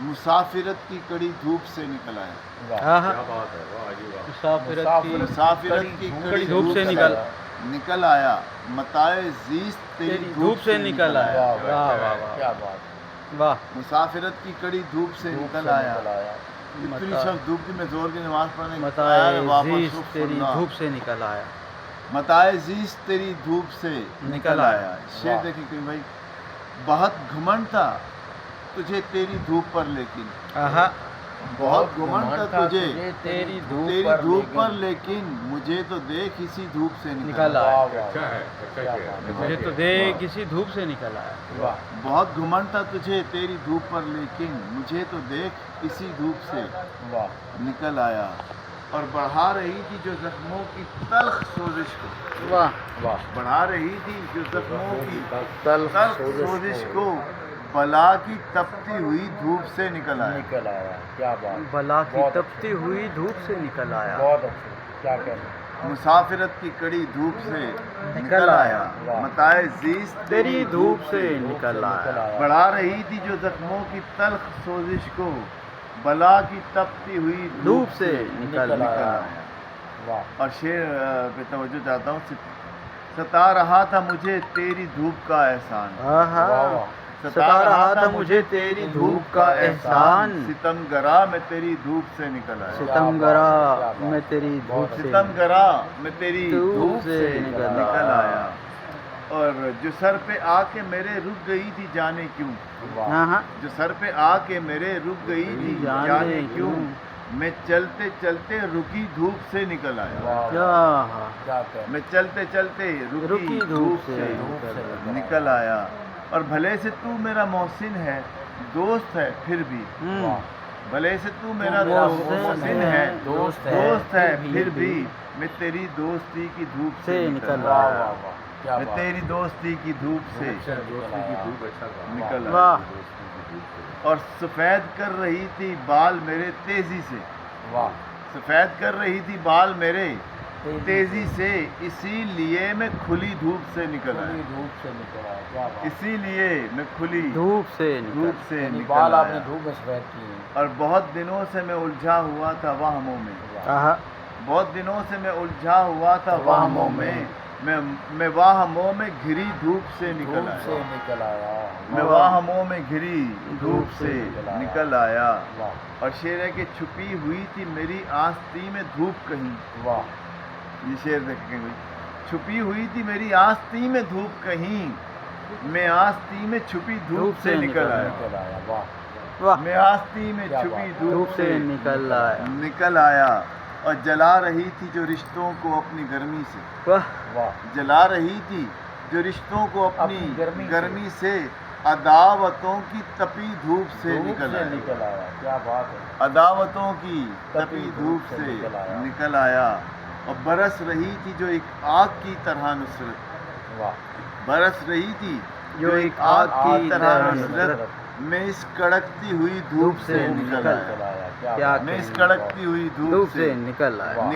مسافرت کی کڑی دھوپ سے نکل آیا. کیا بات ہے، واہ جی واہ. مسافرت کی کڑی دھوپ سے نکل آیا. متاع زیست تیری دھوپ سے نکل آیا. کیا بات. واہ. مسافرت کی کڑی دھوپ سے نکل آیا. اتنی سخت دھوپ کی میں زور کی نماز پڑھنے متاع زیست تیری دھوپ سے نکل آیا. متاع زیست تیری دھوپ سے نکل آیا. شعر دیکھیں کہ بھائی بہت گھمنڈ تھا تجھے تیری دھوپ پر، لیکن بہت گھمنڈ تھا تجھے تیری دھوپ پر، لیکن مجھے تو دیکھ اسی دھوپ سے نکل آیا. اچھا ہے، اچھا کیا. مجھے تو دیکھ کسی دھوپ سے نکل آیا. بہت گھمنڈ تھا تجھے تیری دھوپ پر، لیکن مجھے تو دیکھ اسی دھوپ سے نکل آیا. اور بڑھا رہی تھی جو زخموں کی تلخ سوزش کو. واہ. بڑھا رہی تھی جو زخموں کی تلخ سوزش کو، بلا کی تپتی ہوئی دھوپ سے نکل آیا. کیا بات. بلا کی تپتی ہوئی دھوپ سے نکل آیا. بہت اچھا. کیا کہنا. مسافرت کی کڑی دھوپ سے نکل آیا. متاع زیست تیری دھوپ سے نکل آیا. بڑھا رہی تھی جو زخموں کی تلخ سوزش کو، بلا کی تپتی ہوئی دھوپ سے نکل آیا. اور شعر پہ توجہ چاہتا ہوں. ستا رہا تھا مجھے تیری دھوپ کا احسان. ستا رہا تھا مجھے تیری دھوپ کا احسان. ستم گرا میں تیری دھوپ سے نکل آیا. ستم گرا میں تیری دھوپ سے ستم گرا میں تیری دھوپ سے نکل آیا. اور جو سر پہ آ کے میرے رک گئی تھی جانے کیوں. جو سر پہ آ کے میرے رک گئی تھی جانے کیوں، میں چلتے چلتے رکی دھوپ سے نکل آیا. میں چلتے چلتے رکی دھوپ سے نکل آیا. اور بھلے سے تو میرا محسن ہے، دوست ہے پھر بھی. بھلے سے تو میرا محسن ہے، دوست ہے پھر بھی، میں تیری دوستی کی دھوپ سے نکل آیا. میں تیری دوستی کی دھوپ سے نکل آیا. اور سفید کر رہی تھی بال میرے تیزی سے. سفید کر رہی تھی بال میرے تیزی سے، اسی لیے میں کھلی دھوپ سے نکل آیا. اسی لیے میں کھلی دھوپ سے نکل آیا. اور بہت دنوں سے میں الجھا ہوا تھا وہموں میں. بہت دنوں سے میں الجھا ہوا تھا وہموں میں، میں واہموں میں گھری دھوپ سے نکل آیا. میں واہموں میں گھری دھوپ سے نکل آیا. اور شعر ہے کہ چھپی ہوئی تھی میری آستی میں دھوپ کہیں. یہ شعر دیکھیں گے. چھپی ہوئی تھی میری آستی میں دھوپ کہیں، میں آستی میں چھپی دھوپ سے نکل آیا. میں آستی میں چھپی دھوپ سے نکل آیا. اور جلا رہی تھی جو رشتوں کو اپنی گرمی سے. جلا رہی تھی جو رشتوں کو اپنی گرمی سے، عداوتوں کی تپی دھوپ سے نکل آیا. کیا بات ہے. عداوتوں کی تپی دھوپ سے نکل آیا. اور برس رہی تھی جو ایک آگ کی طرح نصرت. برس رہی تھی جو ایک آگ کی طرح نصرت، میں اس کڑکتی ہوئی دھوپ سے نکل آیا. میں اس کڑکتی ہوئی دھوپ سے نکل آیا.